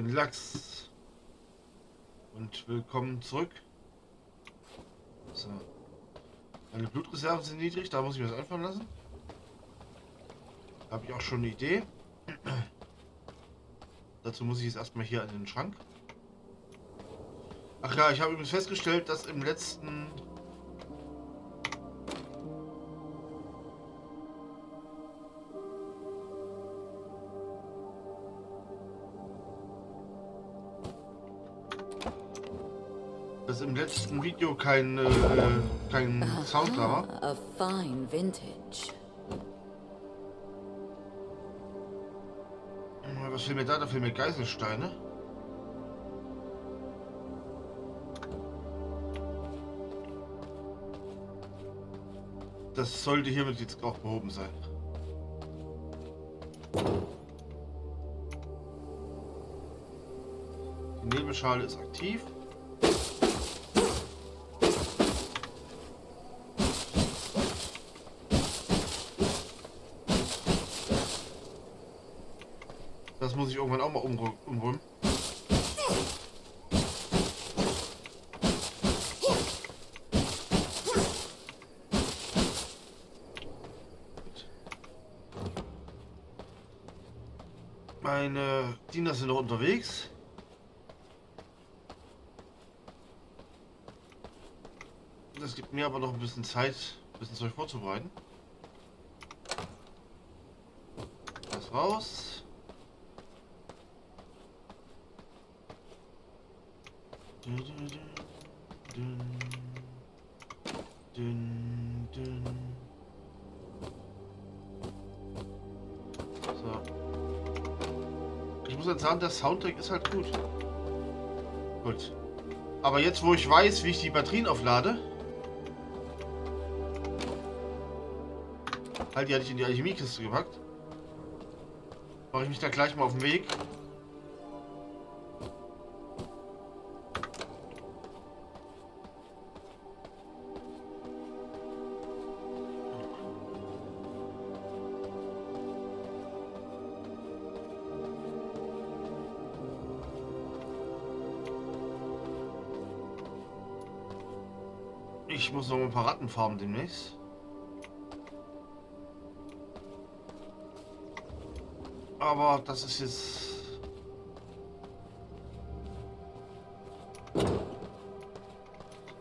Lachs und willkommen zurück. So. Meine Blutreserven sind niedrig, da muss ich mir das einfallen lassen. Habe ich auch schon eine Idee. Dazu muss ich jetzt erstmal hier an den Schrank. Ach ja, ich habe übrigens festgestellt, dass im letzten Video kein Sound da war. A fine vintage. Was fehlt mir da? Da fehlen mir Geiselsteine. Das sollte hiermit jetzt auch behoben sein. Die Nebelschale ist aktiv. Das muss ich irgendwann auch mal umräumen. Meine Diener sind noch unterwegs. Das gibt mir aber noch ein bisschen Zeit, ein bisschen Zeug vorzubereiten. Das raus. So. Ich muss jetzt sagen, der Soundtrack ist halt gut. Gut. Aber jetzt, wo ich weiß, wie ich die Batterien auflade, halt, die hatte ich in die Alchemiekiste gepackt, mache ich mich da gleich mal auf den Weg. Ich muss noch ein paar Ratten farmen demnächst. Aber das ist jetzt...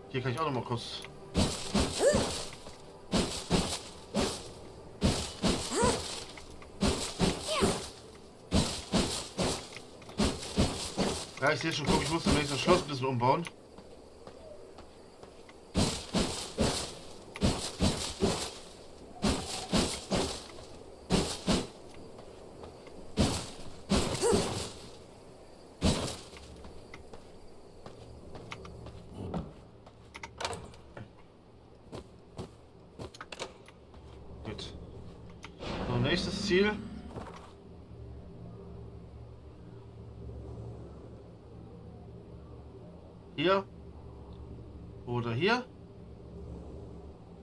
Hier kann ich auch noch mal kurz... Ja, ich sehe schon, guck, ich muss demnächst das Schloss ein bisschen umbauen. Nächstes Ziel. Hier. Oder hier.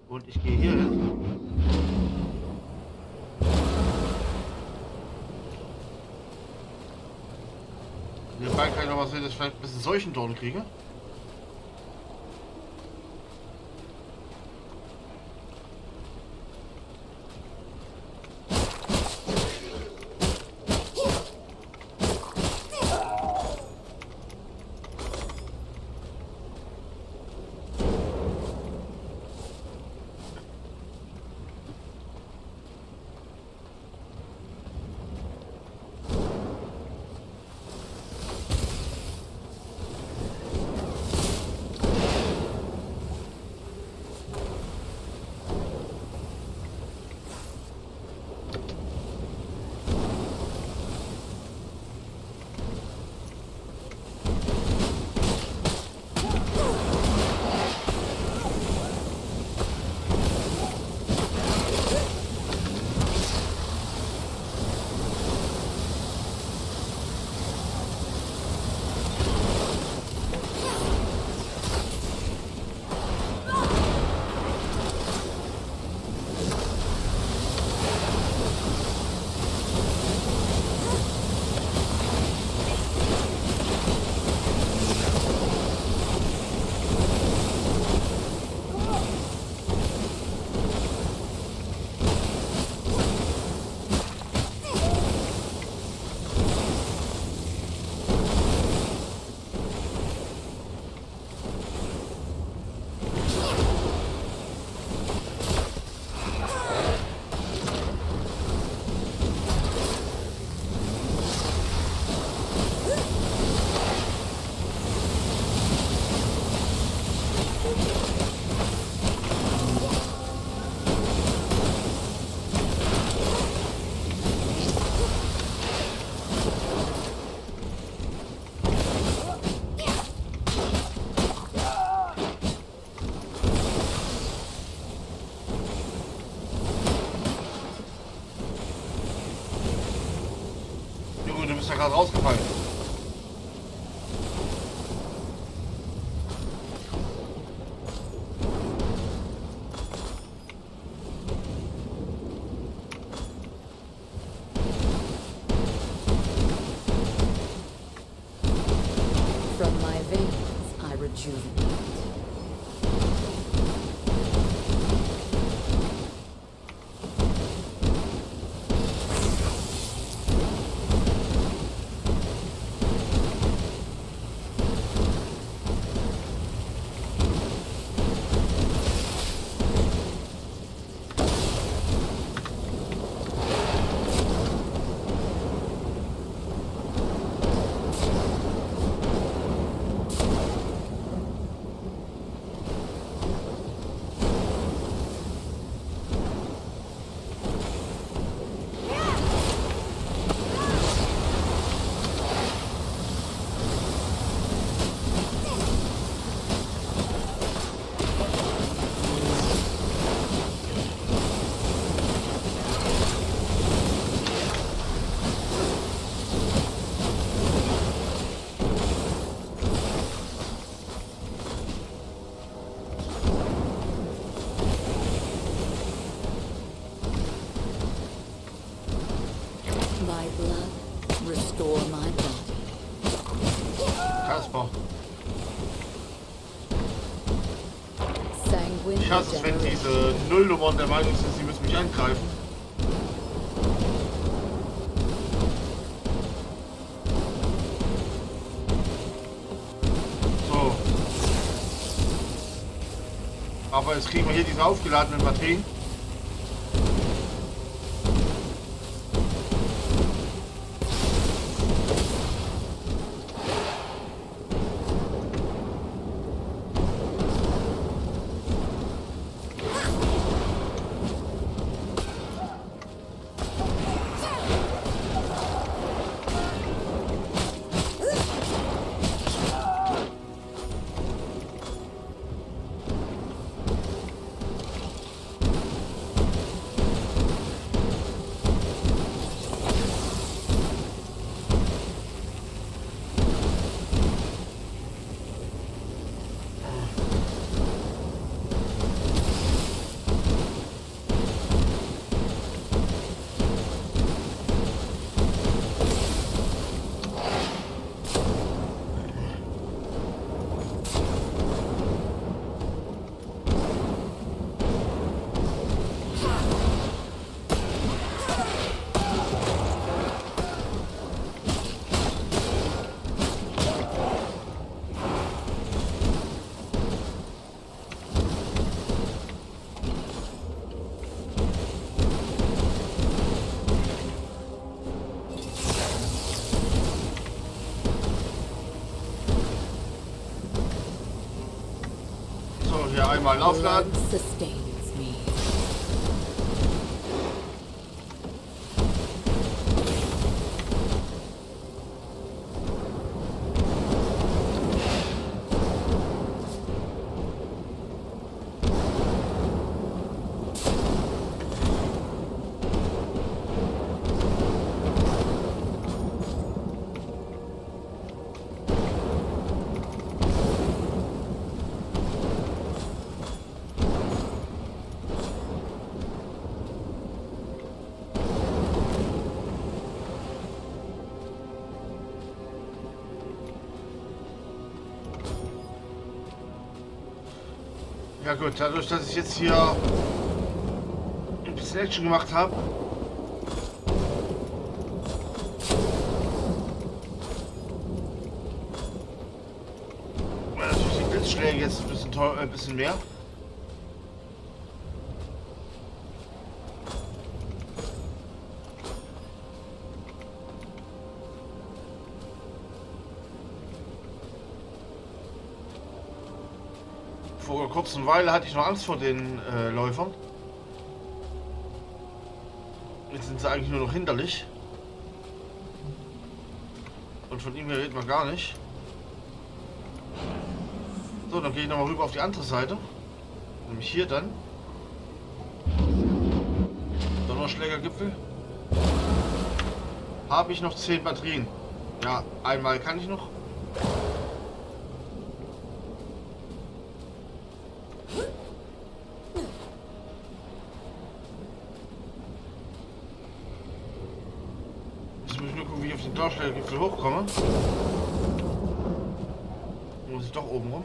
Und ich gehe hier hin. Nebenbei kann ich noch mal sehen, dass ich vielleicht ein bisschen Seuchendorn kriege. ja gerade rausgefallen. From my veins, I rejuvenate. My blood, restore my body. Kasper. Sanguine Ich hasse es, wenn regeneration. diese Nullnummern der Meinung sind, sie müssen mich angreifen. So. Aber jetzt kriegen wir hier diese aufgeladenen Batterien. So, hier einmal Blood aufladen. sustains me. Ja gut, dadurch, dass ich jetzt hier ein bisschen Action gemacht habe, war natürlich die Blitzschläge jetzt ein bisschen, ein bisschen mehr. Vor einer kurzen Weile hatte ich noch Angst vor den Läufern. Jetzt sind sie eigentlich nur noch hinderlich. Und von ihm hier reden wir gar nicht. So, dann gehe ich nochmal rüber auf die andere Seite. Nämlich hier dann. Donnerschlägergipfel. Habe ich noch 10 Batterien. Ja, einmal kann ich noch. Jetzt muss ich nur gucken, wie ich auf den Darstellergipfel hochkomme. Muss ich doch oben rum.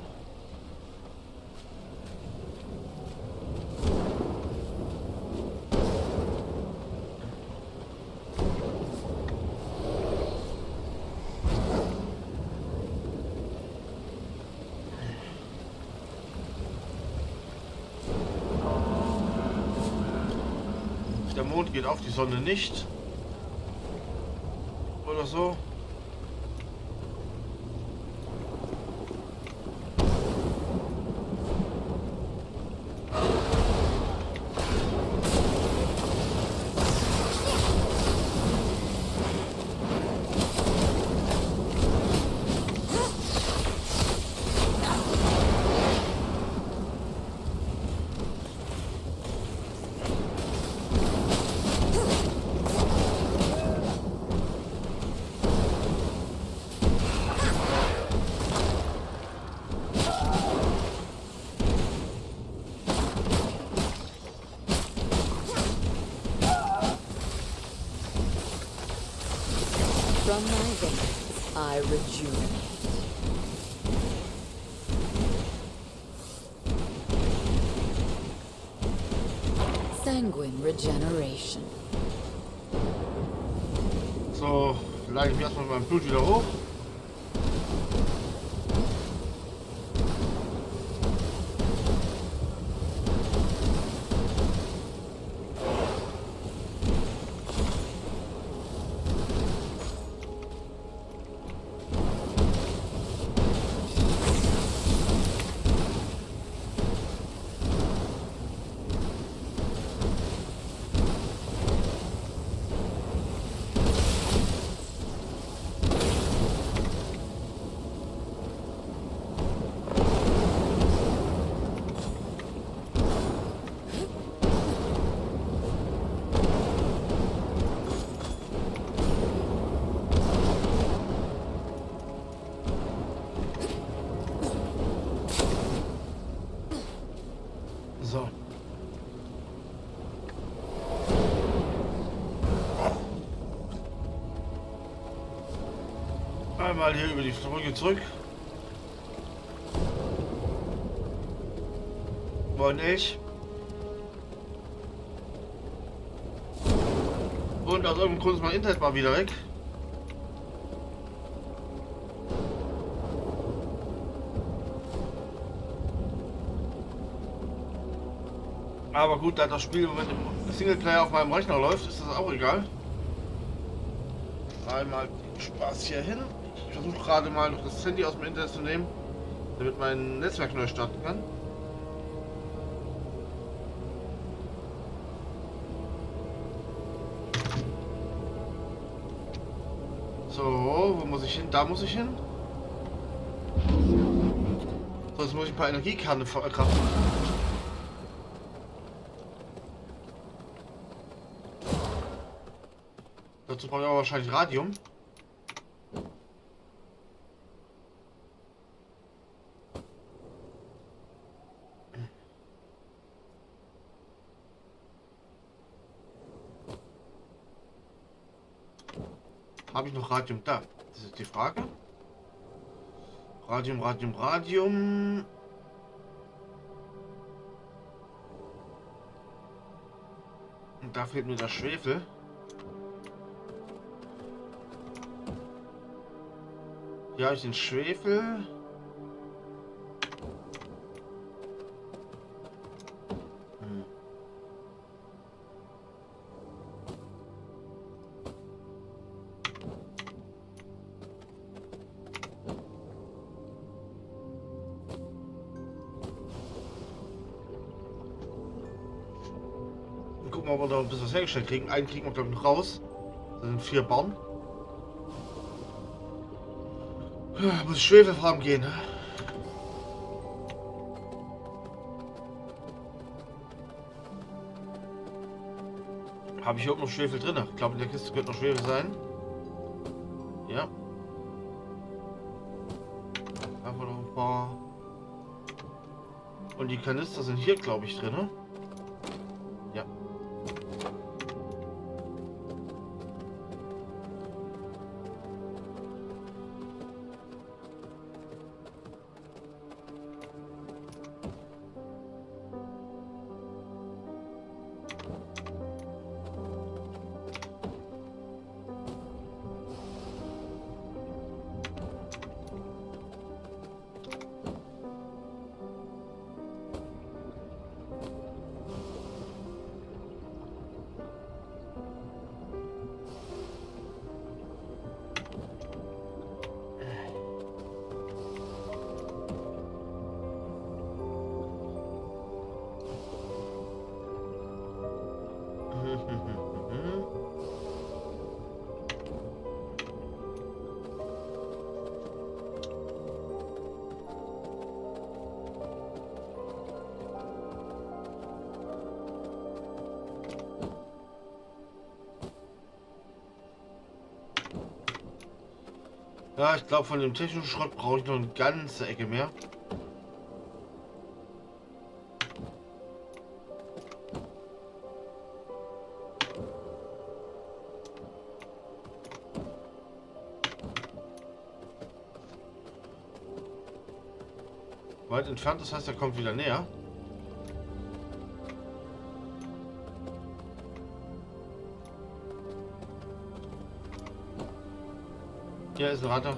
Der Mond geht auf, die Sonne nicht. Oder so. From my veins, I rejuvenate. Sanguine regeneration. So, leite ich mich erstmal mein Blut wieder hoch. So. Einmal hier über die Brücke zurück. Und ich. Und aus irgendeinem Grund ist mein Internet mal wieder weg. Aber gut, da das Spiel im Moment im Singleplayer auf meinem Rechner läuft, ist das auch egal. Einmal Spaß hier hin. Ich versuche gerade mal noch das Handy aus dem Internet zu nehmen, damit mein Netzwerk neu starten kann. So, wo muss ich hin? Da muss ich hin. So, jetzt muss ich ein paar Energiekerne verkraften. Dazu brauche ich aber wahrscheinlich Radium. Habe ich noch Radium da? Das ist die Frage. Radium, Radium, Radium. Und da fehlt mir das Schwefel. Hier habe ich den Schwefel. Gucken, ob wir da ein bisschen was hergestellt kriegen. Einen kriegen wir, glaube ich, noch raus. Das sind 4 Barren. Muss Schwefelfarm gehen. Ne? Habe ich hier oben noch Schwefel drin? Ich glaube, in der Kiste könnte noch Schwefel sein. Ja. haben wir noch ein paar. Und die Kanister sind hier, glaube ich, drin. Ne? Ja. Ja, ich glaube, von dem technischen Schrott brauche ich noch eine ganze Ecke mehr. Weit entfernt, das heißt, er kommt wieder näher. Hier ist ein Ratter.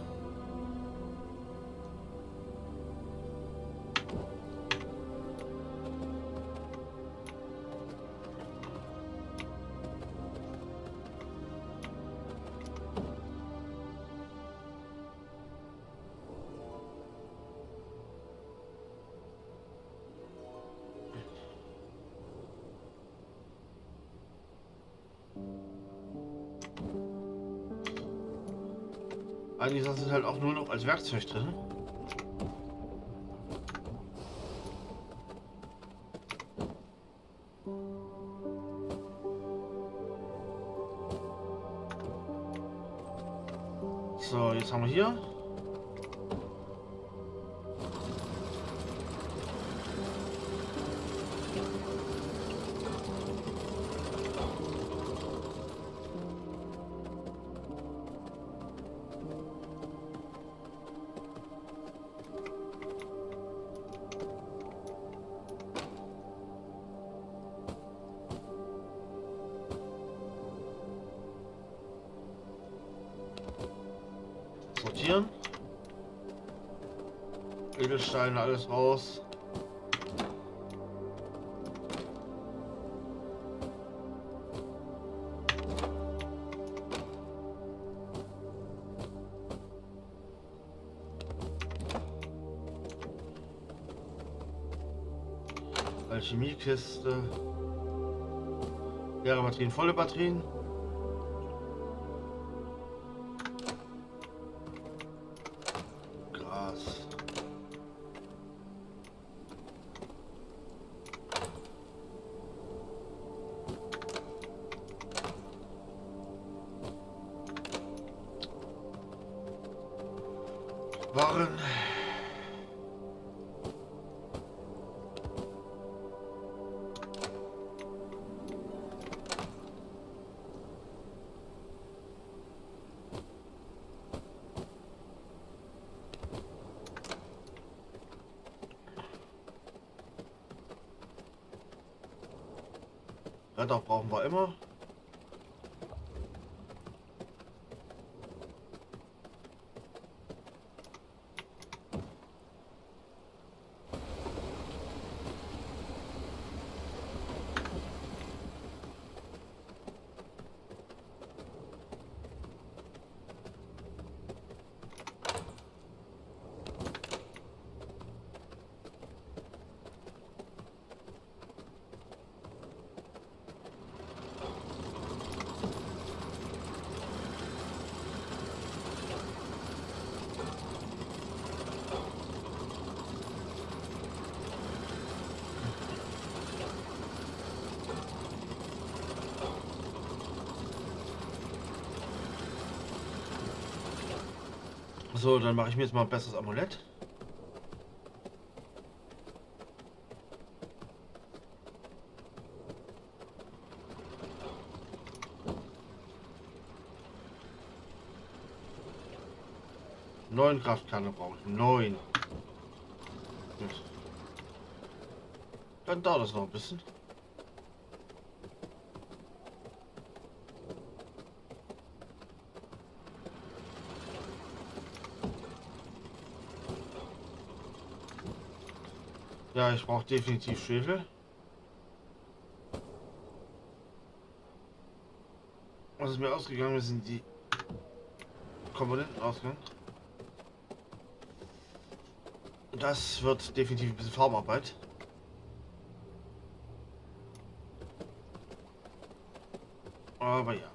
Einige Sachen sind halt auch nur noch als Werkzeug drin. So, jetzt haben wir hier. Sortieren. Edelsteine, alles raus. Alchemiekiste. Leere Batterien, volle Batterien. Gras. Waren. Radar brauchen wir immer. So, dann mache ich mir jetzt mal ein besseres Amulett. 9 Kraftkerne brauche ich. 9. Gut. Dann dauert das noch ein bisschen. Ja, ich brauche definitiv Schwefel. Was ist mir ausgegangen ist, sind die Komponenten ausgegangen. Das wird definitiv ein bisschen Farmarbeit. Aber ja.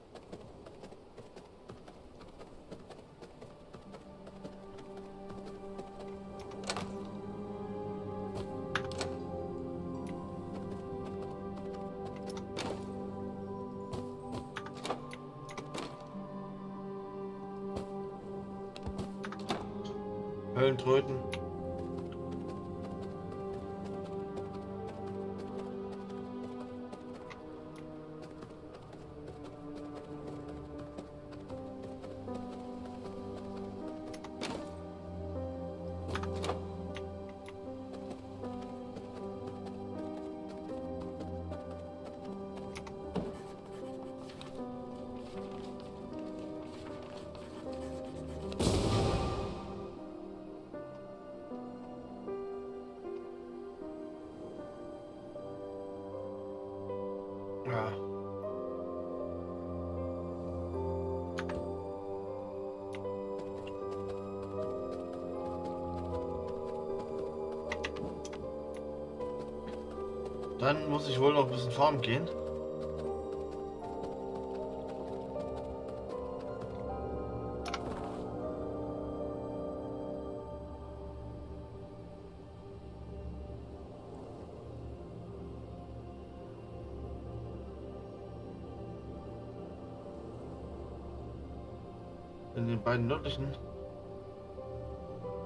Höllentröten. Ja. Dann muss ich wohl noch ein bisschen farmen gehen. In den beiden nördlichen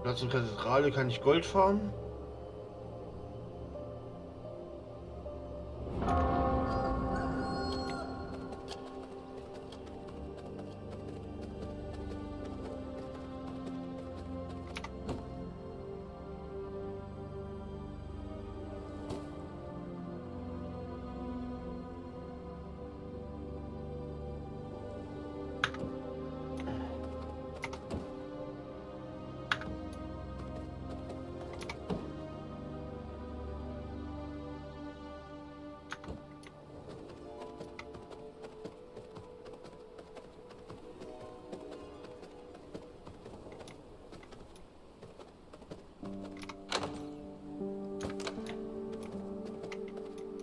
Platz und Kathedrale kann ich Gold farmen.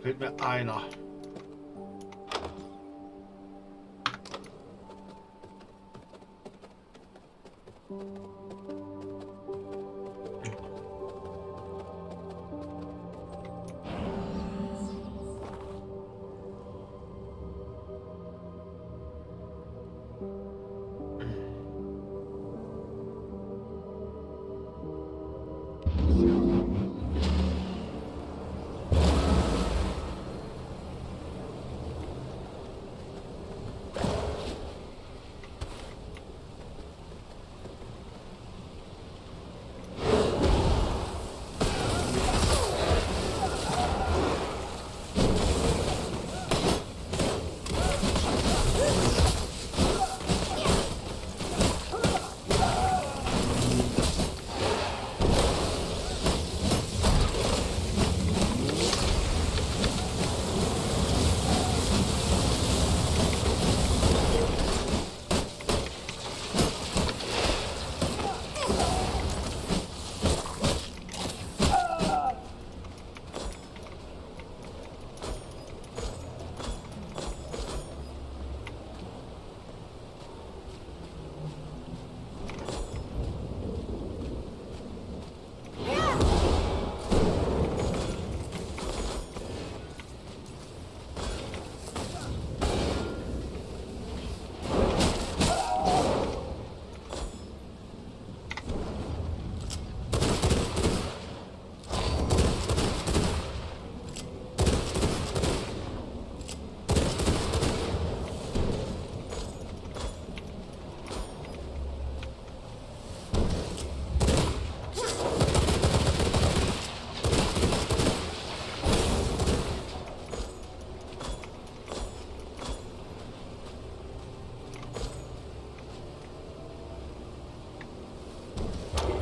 Fehlt mir einer.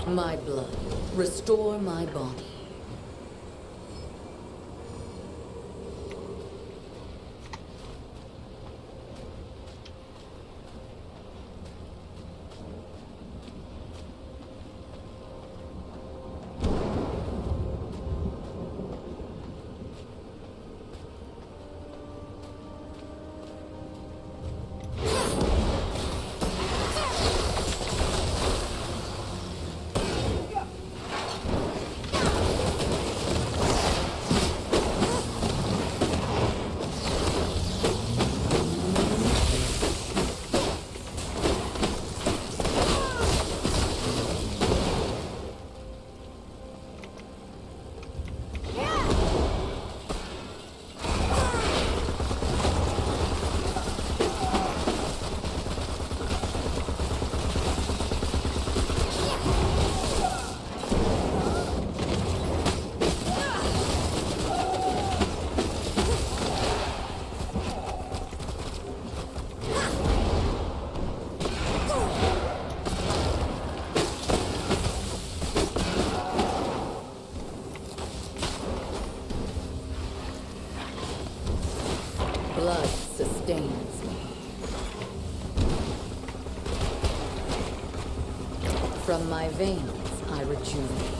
My blood. Restore my body. Blood sustains me. From my veins, I rejuvenate.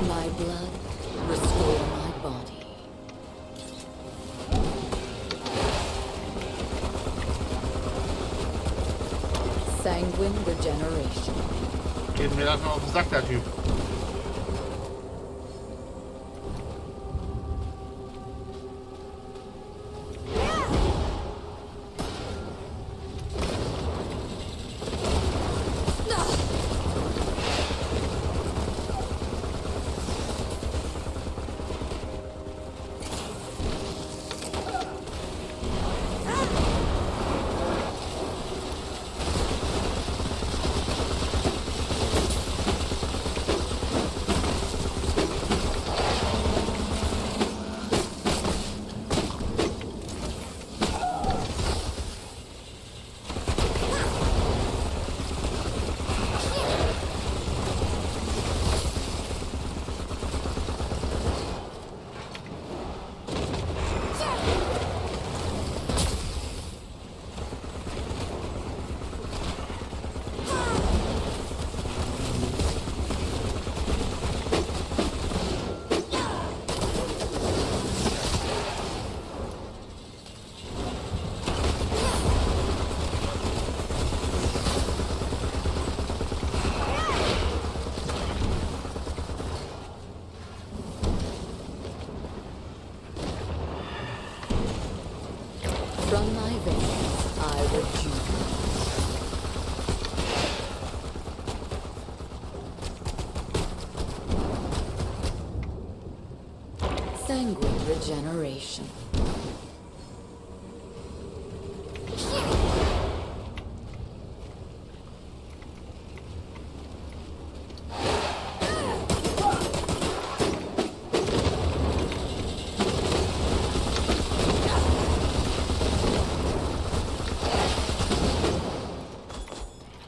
My blood, restore my body. Sanguine regeneration. Geht mir einfach auf den Sack, der Typ. From my veins, I rejuvenate. Sanguine regeneration.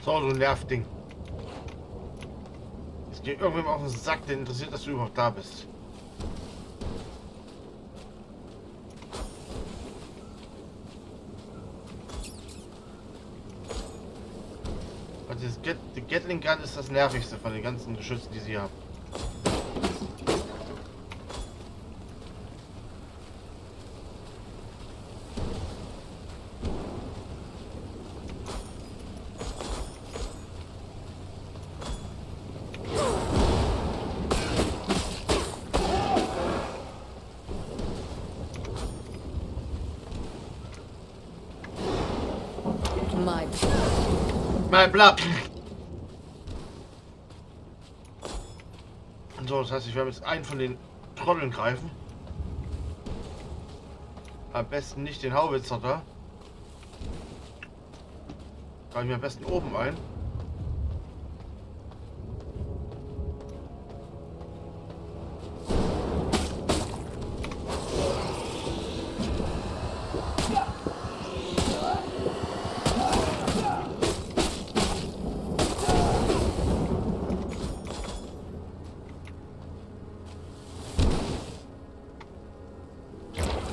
So, du Nervding. Es geht irgendwem auf den Sack, den interessiert, dass du überhaupt da bist. Also die Gatling Gun ist das nervigste von den ganzen Geschützen, die sie haben. My Mein Blatt. So, das heißt, ich werde jetzt einen von den Trotteln greifen. Am besten nicht den Haubitzer da. Greife mir am besten oben ein.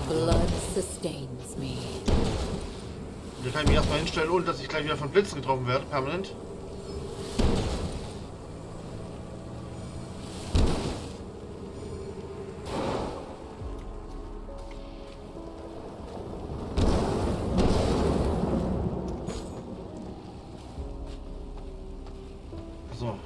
blood sustains me. Hier kann ich mich erstmal hinstellen, ohne dass ich gleich wieder von Blitzen getroffen werde, permanent. So.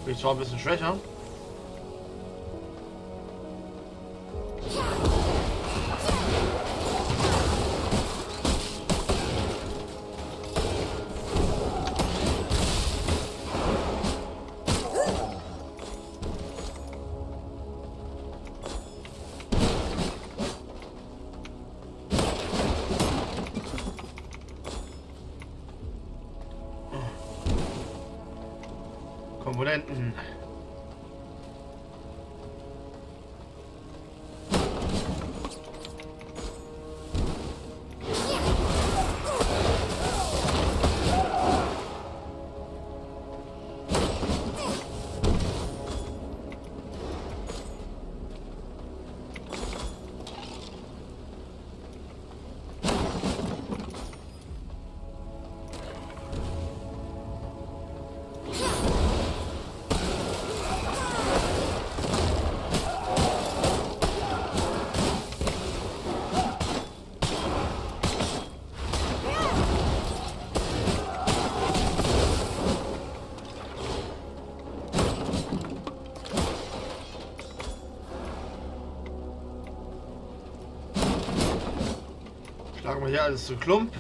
Bin zwar ein bisschen schwächer. Komponenten. Schlagen wir hier alles zu Klump.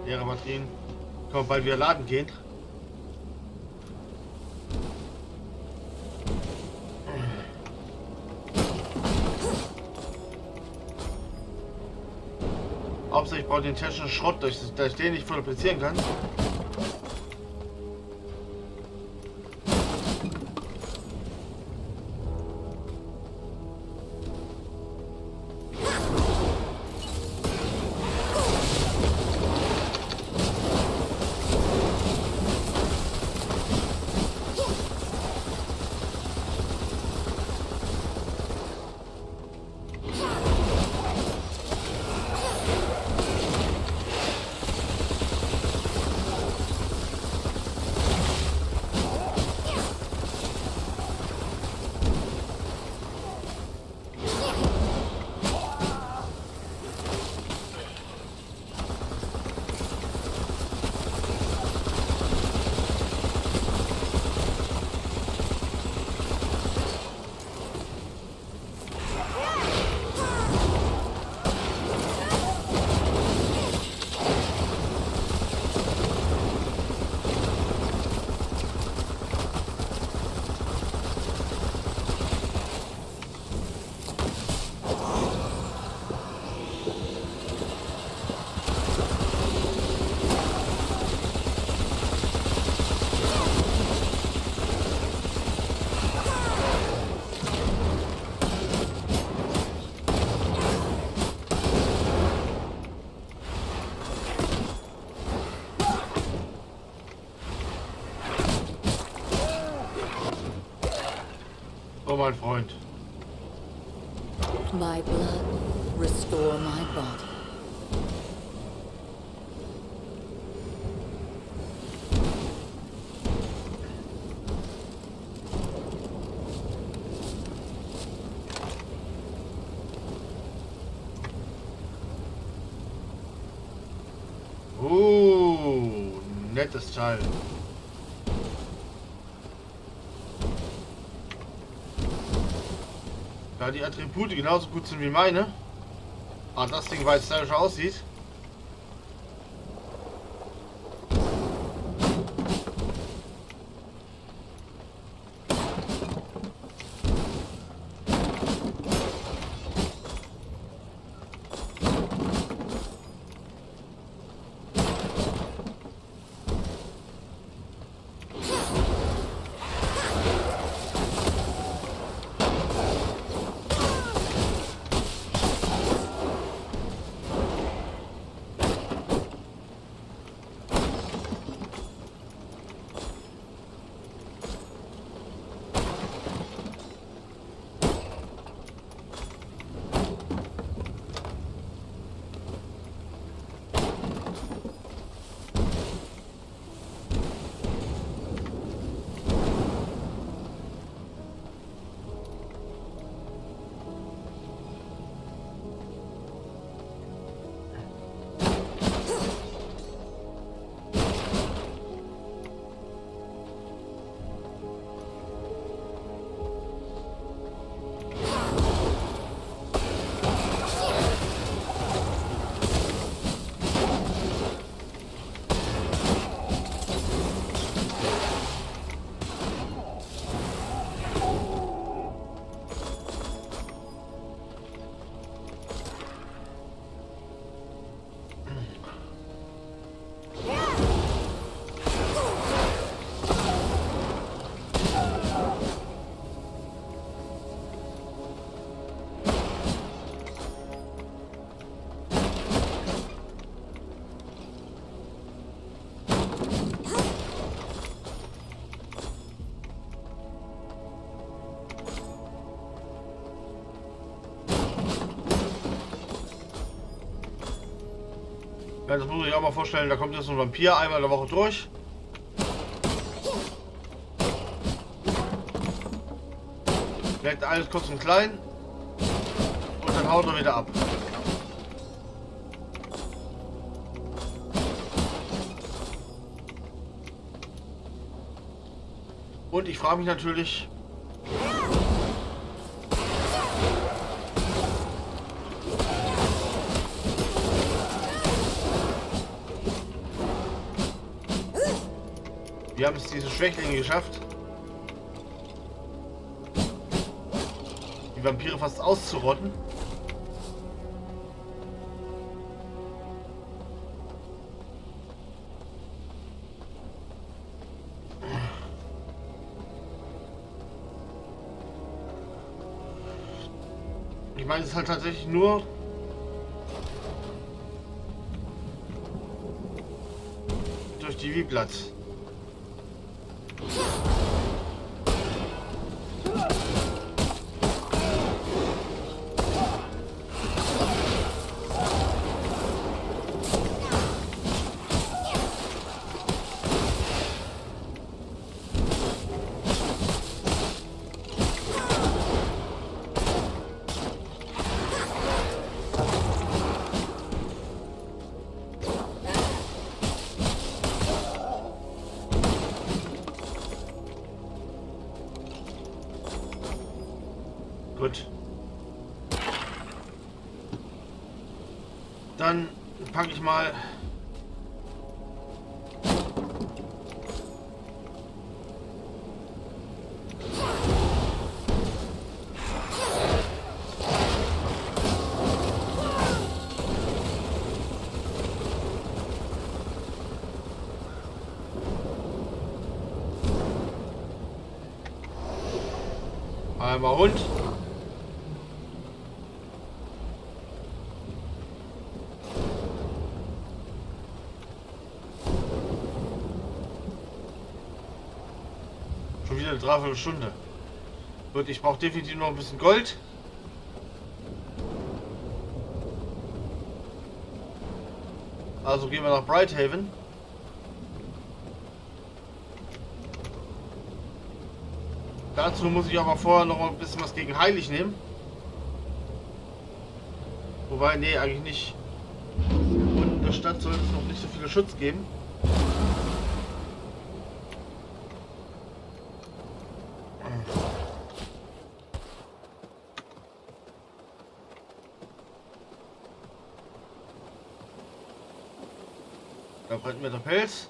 Leere Batterien. Können wir bald wieder laden gehen. Hauptsächlich brauche ich den technischen Schrott, dass ich den nicht fotografieren kann. mein Freund. My blood, restore my body. Nettes Teil. Da die Attribute genauso gut sind wie meine. Ah, das Ding, weil es stylisch aussieht. Ja, das muss ich auch mal vorstellen, da kommt jetzt ein Vampir einmal in der Woche durch. Merkt alles kurz und klein. Und dann haut er wieder ab. Und ich frage mich natürlich, wir haben es diese Schwächlinge geschafft, die Vampire fast auszurotten. Ich meine, es ist halt tatsächlich nur durch die Wie-Platz. Gut. Dann packe ich mal einmal rund. Schon wieder eine Dreiviertelstunde. Gut, ich brauche definitiv noch ein bisschen Gold. Also gehen wir nach Brighthaven. Dazu muss ich aber vorher noch ein bisschen was gegen Heilig nehmen. Wobei, nee, eigentlich nicht. Und in der Stadt sollte es noch nicht so viel Schutz geben. Da brennt mir der Pelz.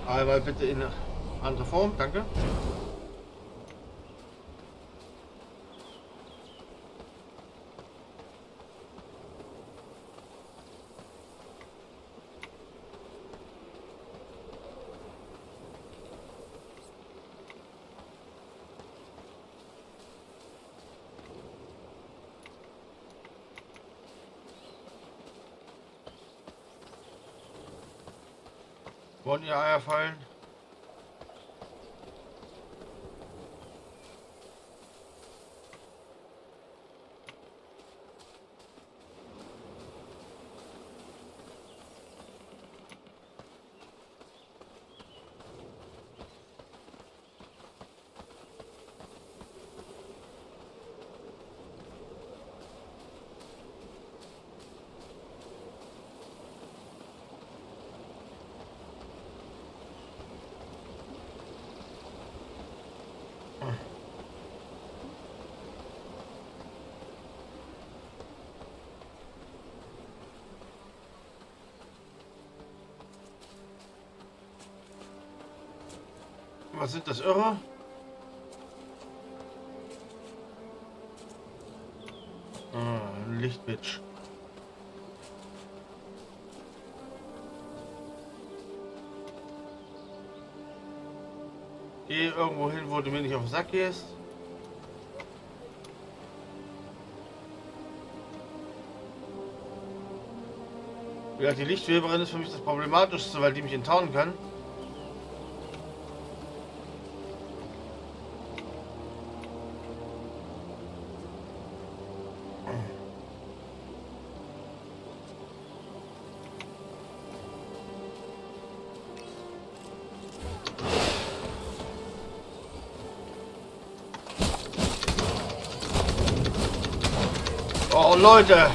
Einmal bitte in eine andere Form, danke. Wollen ihr Eier fallen? Was sind das Irre? Ein Lichtbitch. Geh irgendwo hin, wo du mir nicht auf den Sack gehst. Ja, die Lichtweberin ist für mich das Problematischste, weil die mich enttarnen kann. Oh Leute!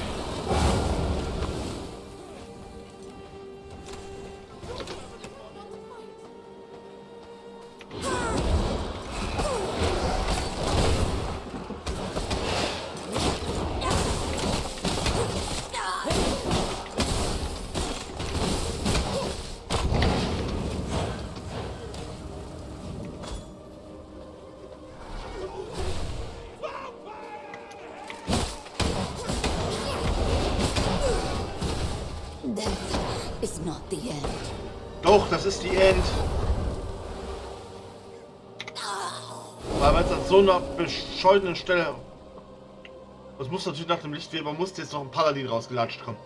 Death is not the end. Doch, das ist die End. Weil wenn es an so einer bescheuerten Stelle... Das muss natürlich nach dem Lichtweber, muss jetzt noch ein Paladin rausgelatscht kommen.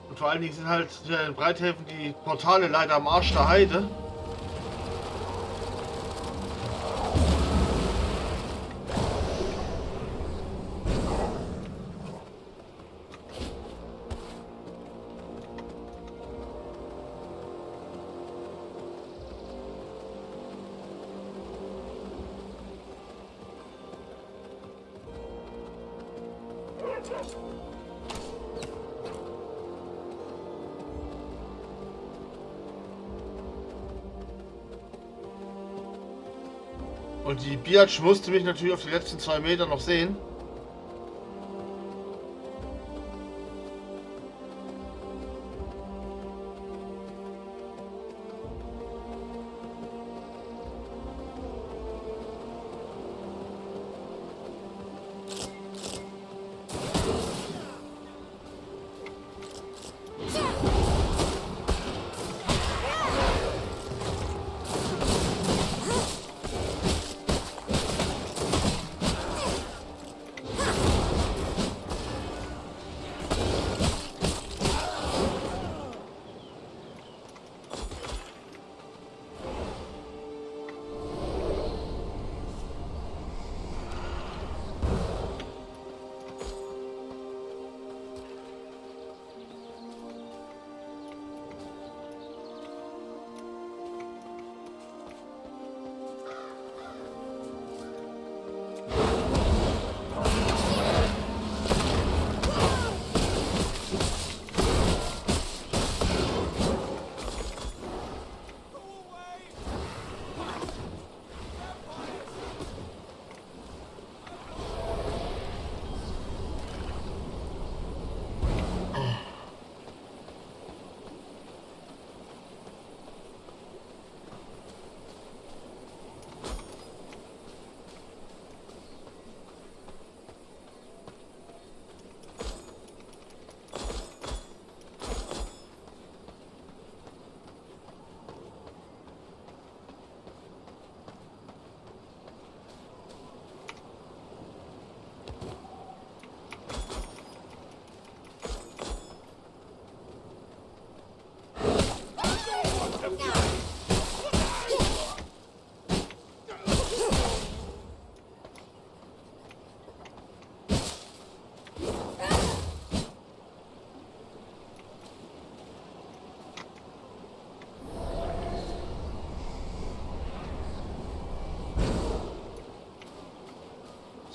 Und vor allen Dingen sind halt hier in Brighthaven die Portale leider am Arsch der Heide. Und die Biatch musste mich natürlich auf die letzten 2 Meter noch sehen.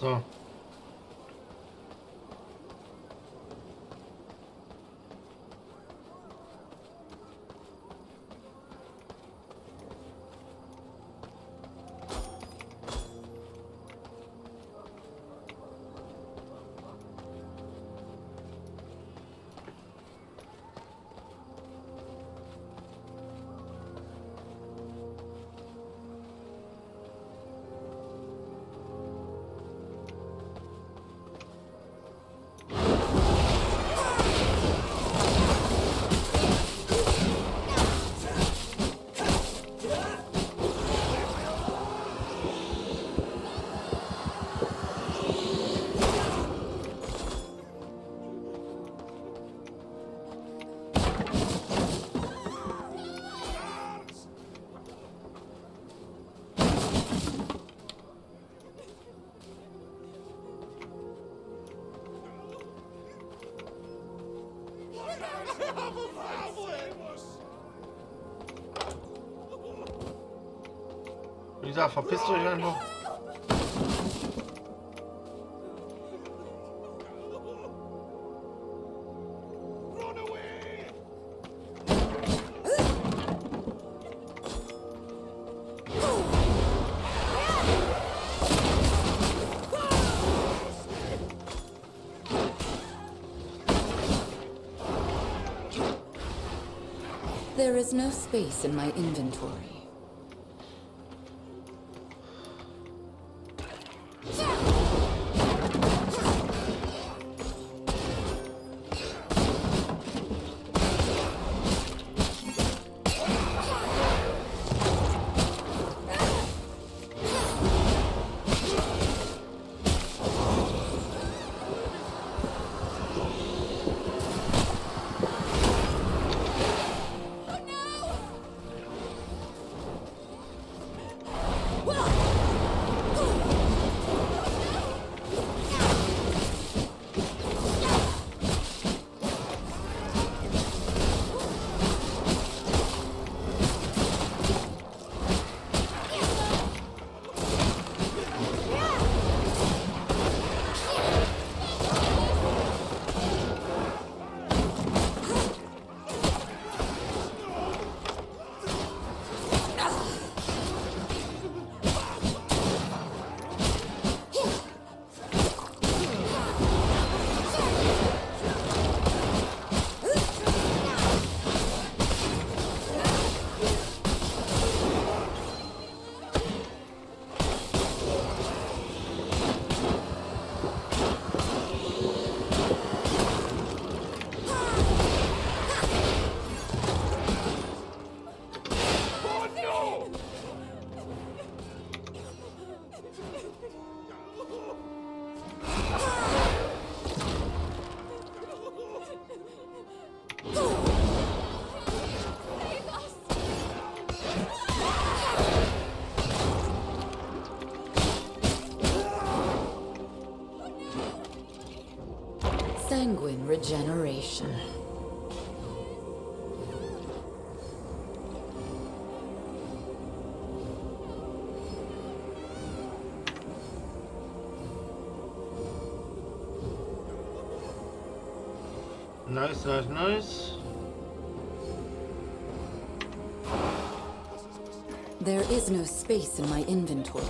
So. Wie gesagt, verpisst euch einfach. There is no space in my inventory. Sanguine regeneration. Nice, nice, nice. There is no space in my inventory.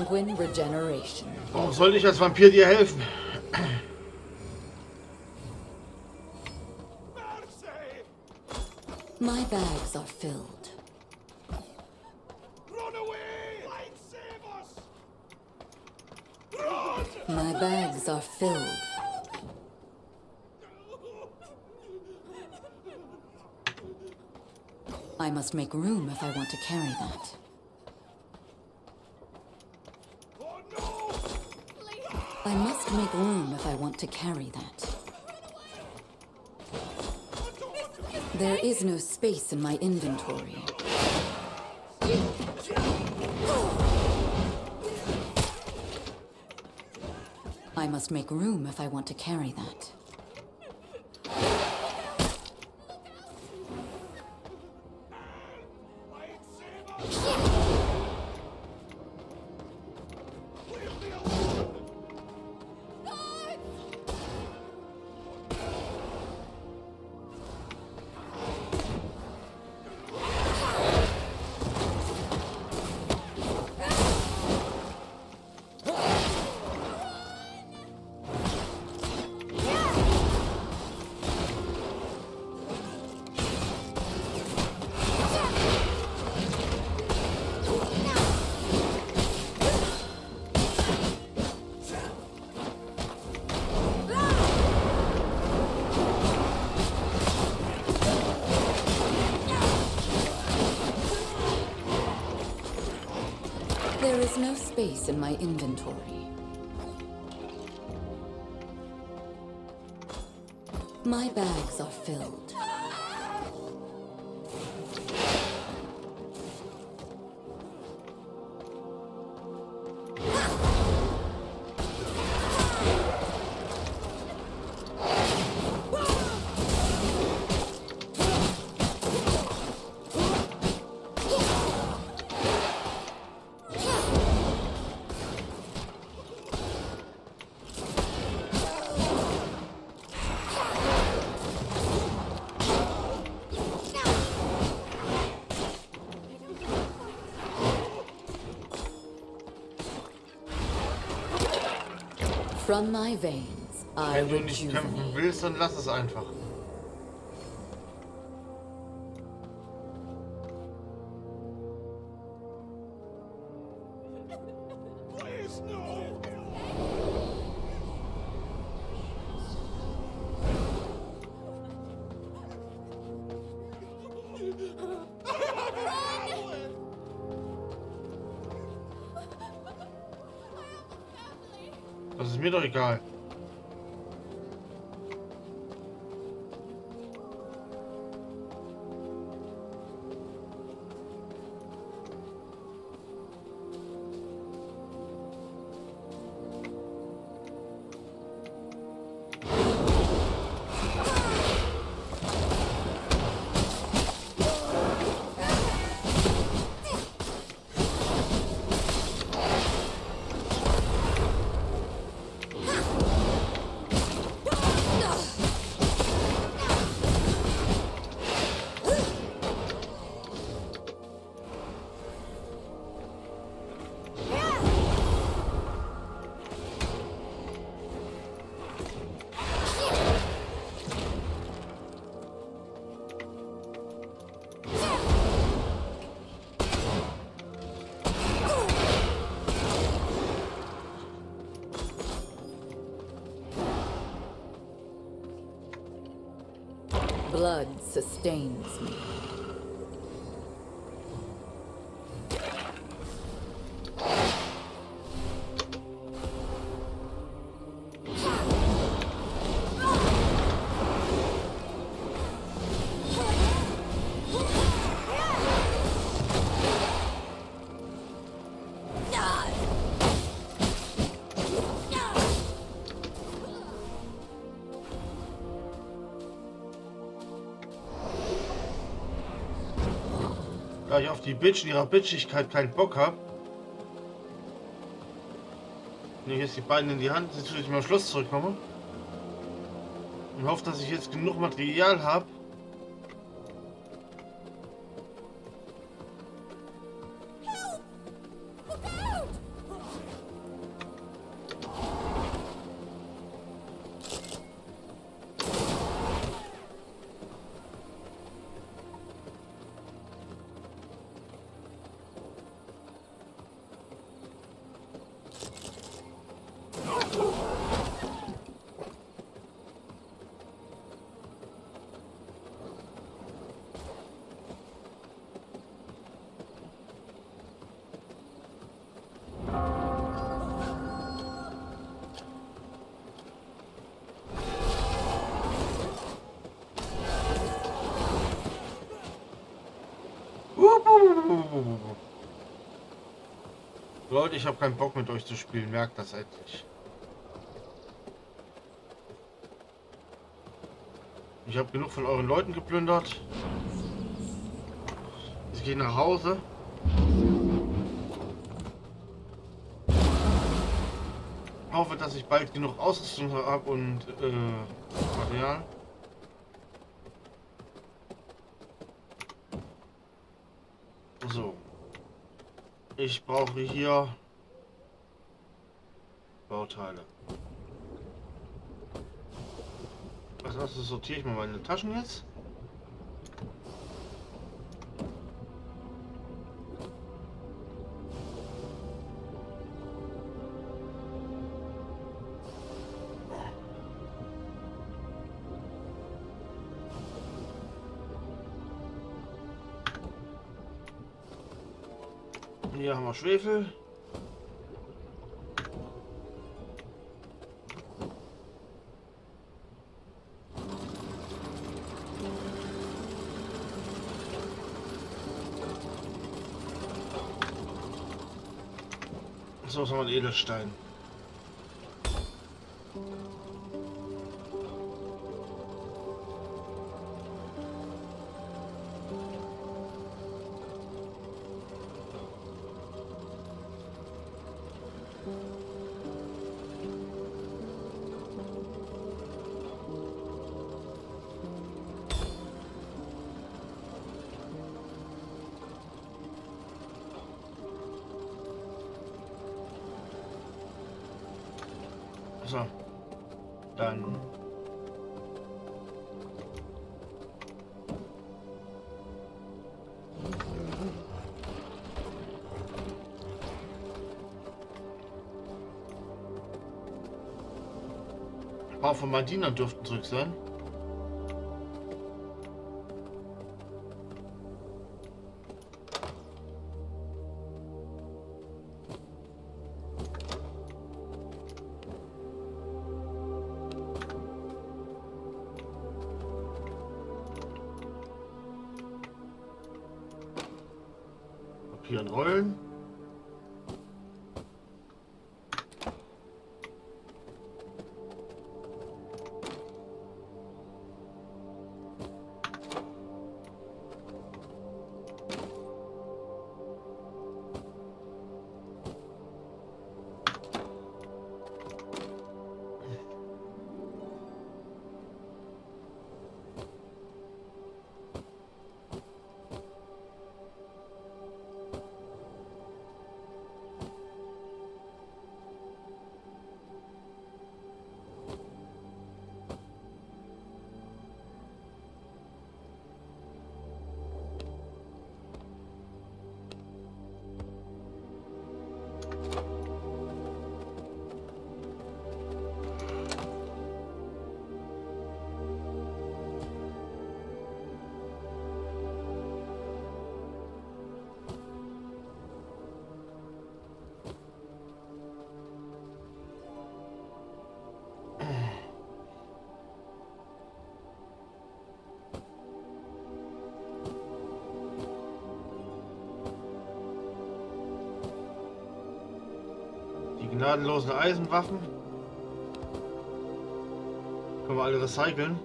sanguine regeneration. Warum soll ich als Vampir dir helfen? My bags are filled. Run away! Light, save us! Run! My bags are filled. I must make room if I want to carry that. Oh no! I must make room if I want to carry that. There is no space in my inventory. I must make room if I want to carry that. Light, save us! Leave me alone! There is no space in my inventory. My bags are filled. From my veins, I Wenn du nicht kämpfen rejuvenate. willst, dann lass es einfach. Please, no! Das ist mir doch egal. Blood sustains me. Da ich auf die Bitch in ihrer Bitchigkeit keinen Bock habe, nehme ich jetzt die beiden in die Hand, bis ich mal am Schluss zurückkomme. Und hoffe, dass ich jetzt genug Material habe. Leute, ich habe keinen Bock mit euch zu spielen, merkt das endlich. Ich habe genug von euren Leuten geplündert. Ich gehe nach Hause. Hoffe, dass ich bald genug Ausrüstung habe und Material. So. Ich brauche hier Bauteile. Was sortiere ich mal meine Taschen jetzt? Hier haben wir Schwefel. So, was haben wir? Ein Edelstein. So, dann ein paar von meinen Dienern dürften zurück sein. Papier und Rollen. Die gnadenlosen Eisenwaffen können wir alle recyceln.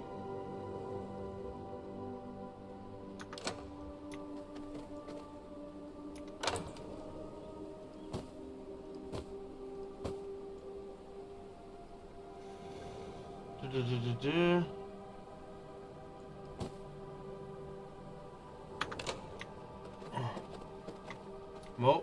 Mo.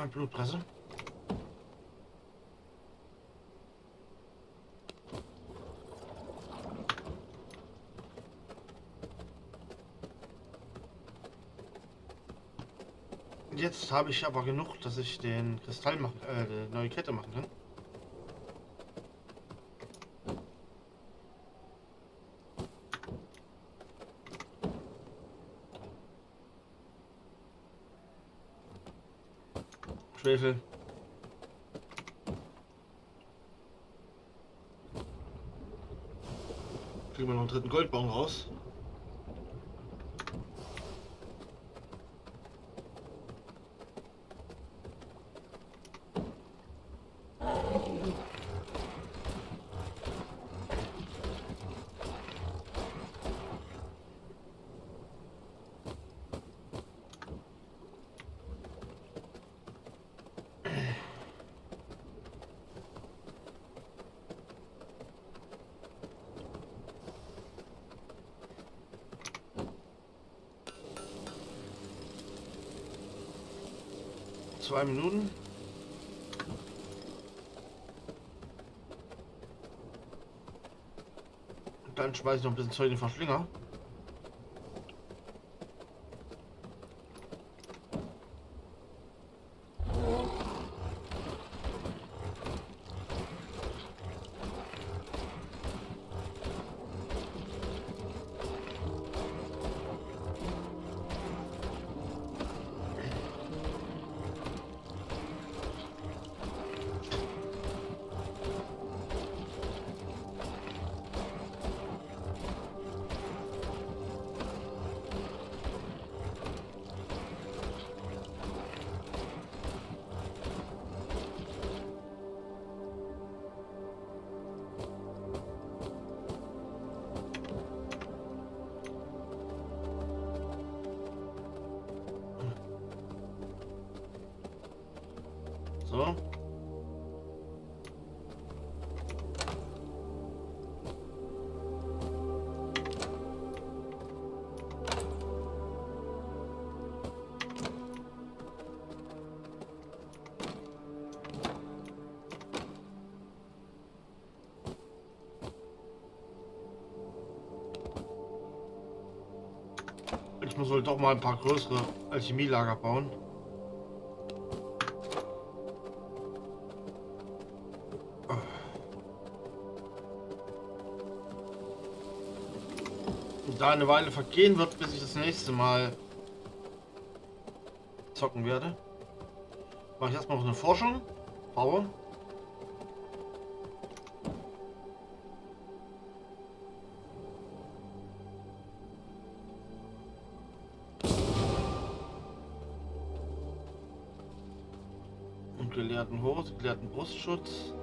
Blutpresse. Jetzt habe ich aber genug, dass ich den Kristall machen, die neue Kette machen kann. Schwefel. Kriegen wir noch einen dritten Goldbaum raus. Zwei Minuten. Und dann schmeiße ich noch ein bisschen Zeug in den Verschlinger. So. Ich muss wohl doch mal ein paar größere Alchemielager bauen. Und da eine Weile vergehen wird, bis ich das nächste Mal zocken werde, mache ich erstmal noch eine Forschung. Baue. Und gelehrten Hose, gelehrten Brustschutz.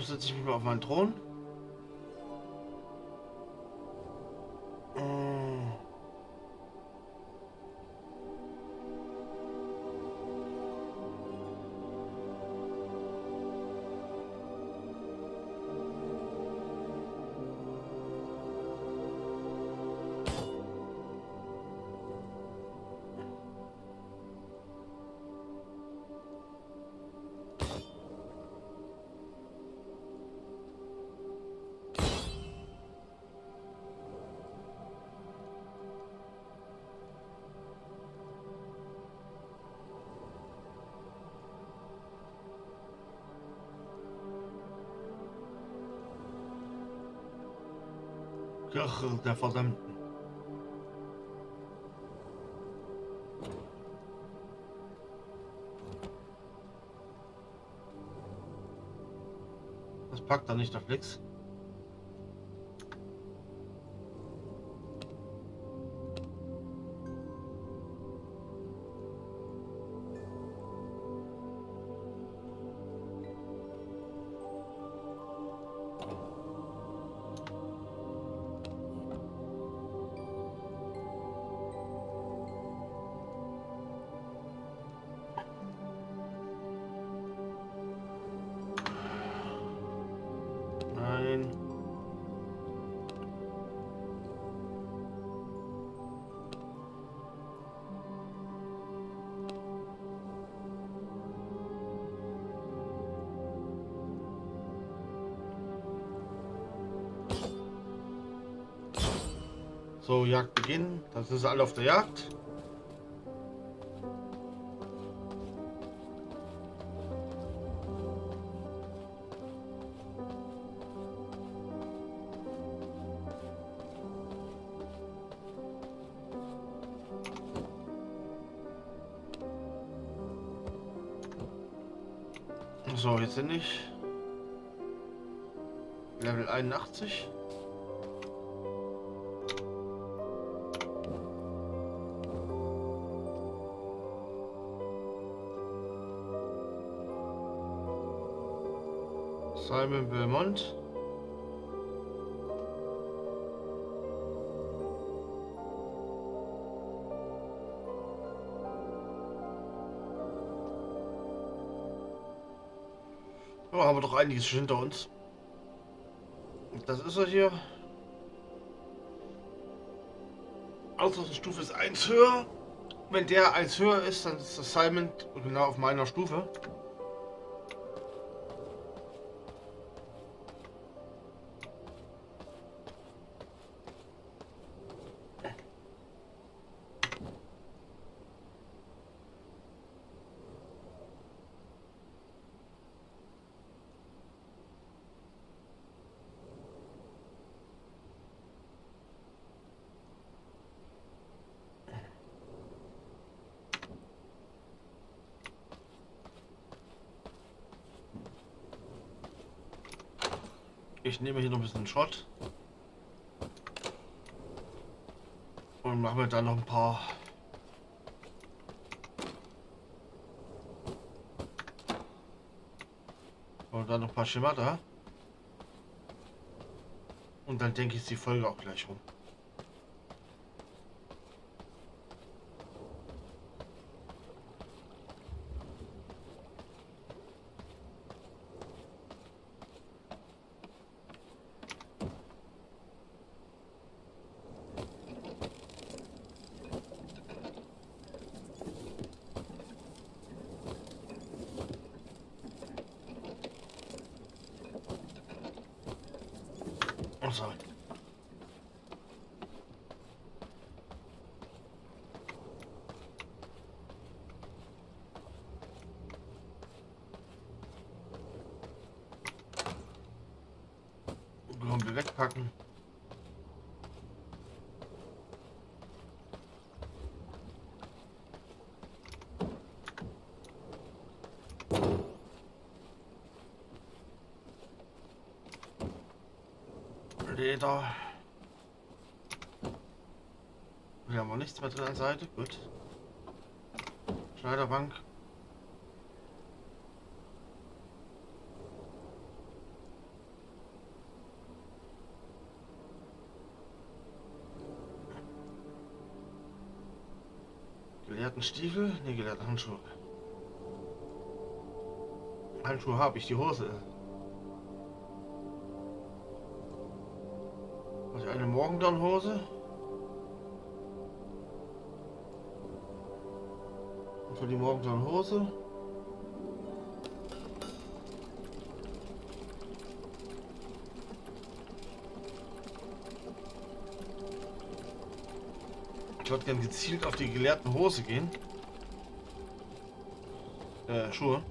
Setze ich mich mal auf meinen Thron. Kirche der Verdammten. Das packt er nicht auf Flex. So, Jagd beginnen. Dann sind sie alle auf der Jagd. So, jetzt sind ich Level 81. Simon Belmont. Oh, haben wir doch einiges schon hinter uns. Das ist er hier. Ausrüstungsstufe ist 1 höher. Wenn der 1 höher ist, dann ist das Simon genau auf meiner Stufe. Ich nehme hier noch ein bisschen Schrott. Und machen wir dann noch ein paar Schemata. Und dann denke ich, ist die Folge auch gleich rum. So. Können wir wegpacken. Leder. Wir haben auch nichts mehr drin an der Seite. Gut. Schneiderbank. Gelehrten Stiefel? Ne, gelehrten Handschuhe. Handschuhe habe ich, die Hose. Also eine Morgendown-Hose. Und für die Morgendown-Hose. Ich würde gerne gezielt auf die gelehrten Hose gehen. Schuhe.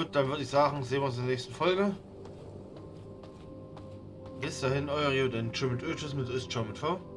Gut, dann würde ich sagen, sehen wir uns in der nächsten Folge. Bis dahin, euer Juden. Tschüss mit Ö, tschüss mit Ö, ciao mit V.